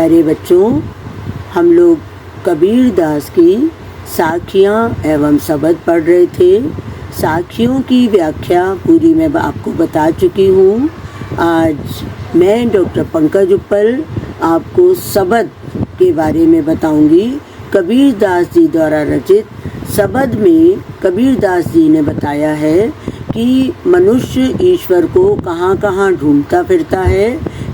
प्यारे बच्चों, हम लोग कबीर दास की साखियाँ एवं शब्द पढ़ रहे थे। साखियों की व्याख्या पूरी मैं आपको बता चुकी हूँ। आज मैं डॉक्टर पंकज उपल आपको शब्द के बारे में बताऊंगी। कबीर दास जी द्वारा रचित शब्द में कबीर दास जी ने बताया है कि मनुष्य ईश्वर को कहाँ कहाँ ढूंढता फिरता है,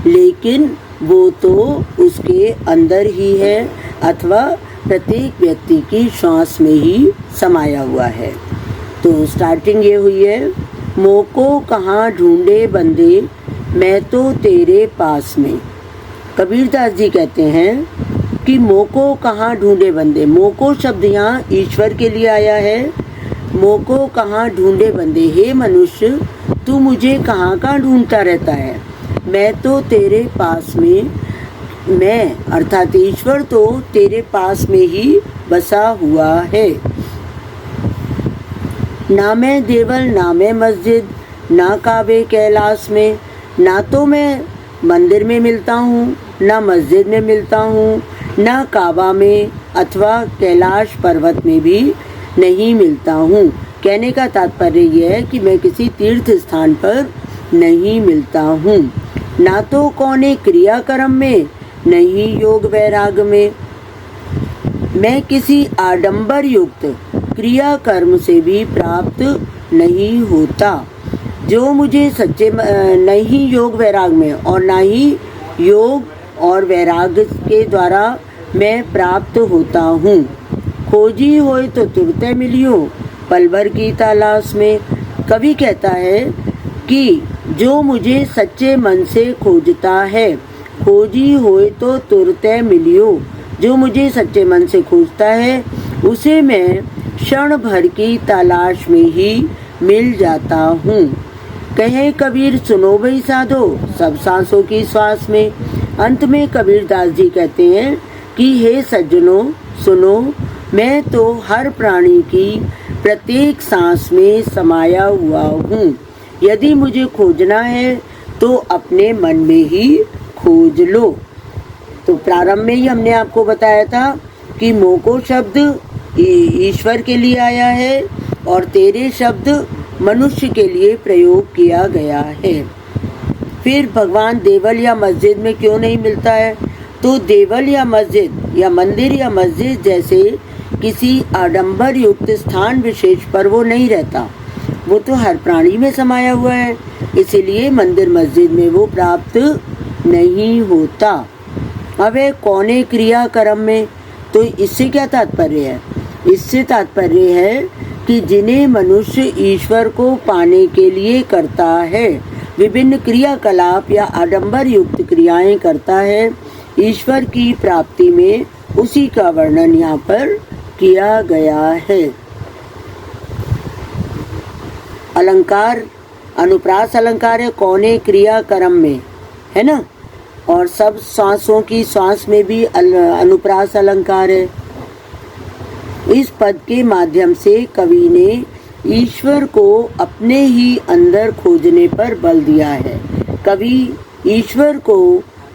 लेकिन वो तो उसके अंदर ही है अथवा प्रत्येक व्यक्ति की श्वास में ही समाया हुआ है। तो स्टार्टिंग ये हुई है, मोको कहाँ ढूंढे बंदे, मैं तो तेरे पास में। कबीर दास जी कहते हैं कि मोको कहाँ ढूंढे बंदे। मोको शब्द यहाँ ईश्वर के लिए आया है। मोको कहाँ ढूंढे बंदे, हे मनुष्य तू मुझे कहाँ कहाँ ढूंढता रहता है। मैं तो तेरे पास में, मैं अर्थात ईश्वर तो तेरे पास में ही बसा हुआ है। ना मैं देवल ना मैं मस्जिद ना काबे कैलाश में। ना तो मैं मंदिर में मिलता हूँ, ना मस्जिद में मिलता हूँ, ना काबा में अथवा कैलाश पर्वत में भी नहीं मिलता हूँ। कहने का तात्पर्य यह है कि मैं किसी तीर्थ स्थान पर नहीं मिलता हूँ। ना तो कौने क्रियाकर्म में, नहीं योग वैराग में। मैं किसी आडंबर युक्त क्रिया कर्म से भी प्राप्त नहीं होता, जो मुझे सच्चे नहीं योग वैराग में, और ना ही योग और वैराग के द्वारा मैं प्राप्त होता हूँ। खोजी होए तो तुरते मिलियो, पल भर की तलाश में। कवि कहता है कि जो मुझे सच्चे मन से खोजता है, खोजी होए तो तुरते मिलियो, जो मुझे सच्चे मन से खोजता है उसे मैं क्षण भर की तलाश में ही मिल जाता हूँ। कहे कबीर सुनो भई साधो, सब सांसों की श्वास में। अंत में कबीर दास जी कहते हैं कि हे सज्जनों सुनो, मैं तो हर प्राणी की प्रत्येक सांस में समाया हुआ हूँ। यदि मुझे खोजना है तो अपने मन में ही खोज लो। तो प्रारंभ में ही हमने आपको बताया था कि मोको शब्द ईश्वर के लिए आया है और तेरे शब्द मनुष्य के लिए प्रयोग किया गया है। फिर भगवान देवल या मस्जिद में क्यों नहीं मिलता है? तो देवल या मस्जिद या मंदिर या मस्जिद जैसे किसी आडंबर युक्त स्थान विशेष पर वो नहीं रहता, वो तो हर प्राणी में समाया हुआ है, इसीलिए मंदिर मस्जिद में वो प्राप्त नहीं होता। अब है कौने क्रिया कर्म में, तो इससे क्या तात्पर्य है? इससे तात्पर्य है कि जिन्हें मनुष्य ईश्वर को पाने के लिए करता है, विभिन्न क्रियाकलाप या आडंबर युक्त क्रियाएं करता है, ईश्वर की प्राप्ति में उसी का वर्णन यहाँ पर किया गया है। अलंकार अनुप्रास अलंकार है कौने क्रिया कर्म में, है ना। और सब श्वासों की श्वास में भी अनुप्रास अलंकार है। इस पद के माध्यम से कवि ने ईश्वर को अपने ही अंदर खोजने पर बल दिया है। कवि ईश्वर को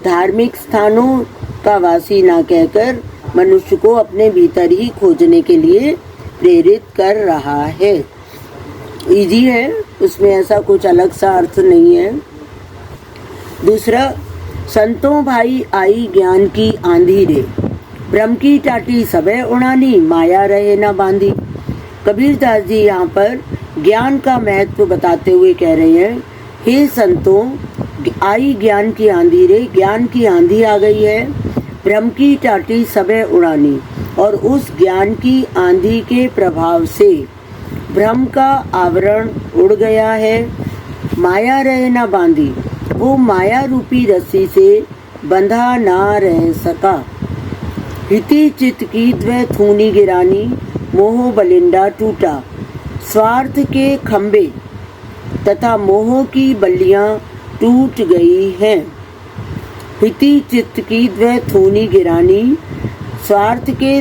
धार्मिक स्थानों का वासी ना कहकर मनुष्य को अपने भीतर ही खोजने के लिए प्रेरित कर रहा है। इजी है, उसमें ऐसा कुछ अलग सा अर्थ नहीं है। दूसरा, संतों भाई आई ज्ञान की आंधी रे, भ्रम की टाटी सबे उड़ानी, माया रहे ना बांधी। कबीर दास जी यहाँ पर ज्ञान का महत्व बताते हुए कह रहे हैं, हे संतों आई ज्ञान की आंधी रे, ज्ञान की आंधी आ गई है, भ्रम की टाटी सबे उड़ानी, और उस ज्ञान की आंधी के प्रभाव से भ्रम का आवरण उड़ गया है। माया रहे ना बांधी, वो माया रूपी रस्सी से बंधा ना रह सका। हिति चित की द्वै थूनी गिरानी, मोह बलिंडा टूटा। स्वार्थ के खंबे तथा मोह की बल्लियां टूट गई हैं। हिति चित्त की द्वै थूनी गिरानी, स्वार्थ के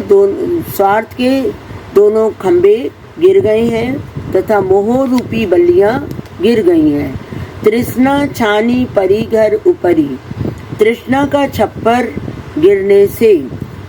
दोनों खंबे गिर गए हैं तथा मोह रूपी बल्लियां गिर गई हैं। तृष्णा छानी परी घर ऊपरी, तृष्णा का छप्पर गिरने से।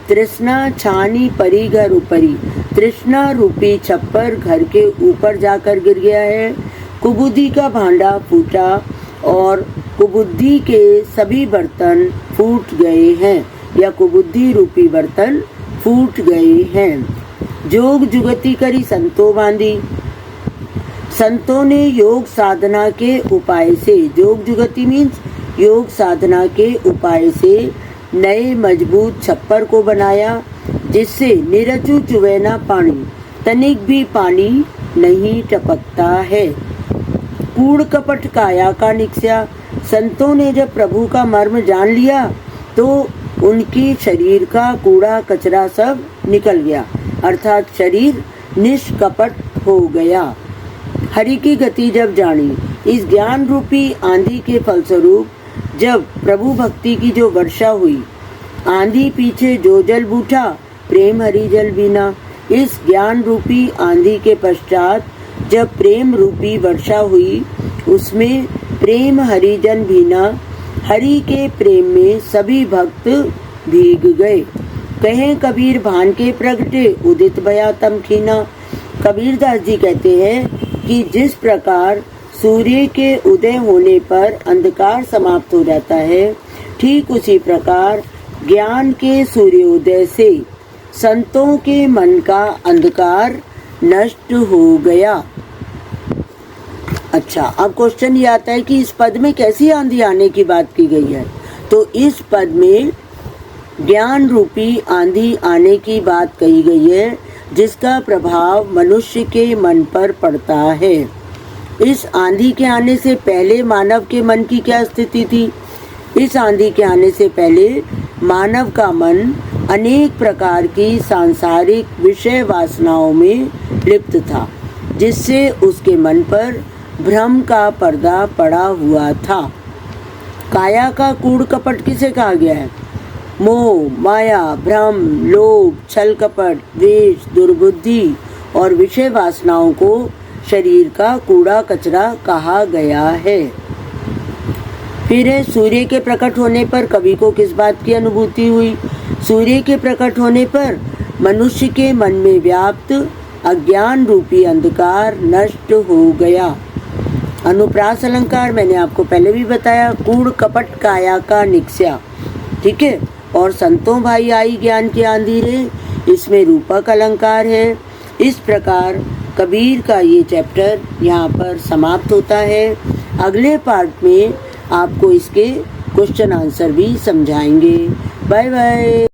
तृष्णा छानी परी घर ऊपरी, तृष्णा रूपी छप्पर घर के ऊपर जाकर गिर गया है। कुबुद्धि का भांडा फूटा और कुबुद्धि के सभी बर्तन फूट गए हैं, या कुबुद्धि रूपी बर्तन फूट गए हैं। जोग जुगति करी संतो बांधी, संतों ने योग साधना के उपाय से, योग जुगति मीन्स योग साधना के उपाय से नए मजबूत छप्पर को बनाया, जिससे निरचु चुवे ना पानी, तनिक भी पानी नहीं टपकता है। कूड़ कपट काया का निक्ष्या, संतों ने जब प्रभु का मर्म जान लिया तो उनकी शरीर का कूड़ा कचरा सब निकल गया, अर्थात शरीर निष्कपट हो गया। हरि की गति जब जानी, इस ज्ञान रूपी आंधी के फलस्वरूप जब प्रभु भक्ति की जो वर्षा हुई, आंधी पीछे जो जल बूठा प्रेम हरि जल बीना। इस ज्ञान रूपी आंधी के पश्चात जब प्रेम रूपी वर्षा हुई, उसमें प्रेम हरि जन भीना, हरि के प्रेम में सभी भक्त भीग गए। कहें कबीर भान के प्रगटे उदित भया तम खीना। कबीरदास जी कहते हैं कि जिस प्रकार सूर्य के उदय होने पर अंधकार समाप्त हो जाता है, ठीक उसी प्रकार ज्ञान के सूर्योदय से संतों के मन का अंधकार नष्ट हो गया। अच्छा, अब क्वेश्चन ये आता है कि इस पद में कैसी आंधी आने की बात की गई है। तो इस पद में ज्ञान रूपी आंधी आने की बात कही गई है, जिसका प्रभाव मनुष्य के मन पर पड़ता है। इस आंधी के आने से पहले मानव के मन की क्या स्थिति थी? इस आंधी के आने से पहले मानव का मन अनेक प्रकार की सांसारिक विषय वासनाओं में लिप्त था, जिससे उसके मन पर भ्रम का पर्दा पड़ा हुआ था। काया का कूड़ कपट किसे कहा गया है? मोह, माया, भ्रम, लोभ, छल कपट, द्वेष, दुर्बुद्धि और विषय वासनाओं को शरीर का कूड़ा कचरा कहा गया है। फिर है सूर्य के प्रकट होने पर कवि को किस बात की अनुभूति हुई? सूर्य के प्रकट होने पर मनुष्य के मन में व्याप्त अज्ञान रूपी अंधकार नष्ट हो गया। अनुप्रास अलंकार मैंने आपको पहले भी बताया, कूड़ कपट काया का निक्ष्या, ठीक है। और संतों भाई आई ज्ञान की आंधी रे, इसमें रूपक अलंकार है। इस प्रकार कबीर का ये चैप्टर यहाँ पर समाप्त होता है। अगले पार्ट में आपको इसके क्वेश्चन आंसर भी समझाएंगे। Bye bye.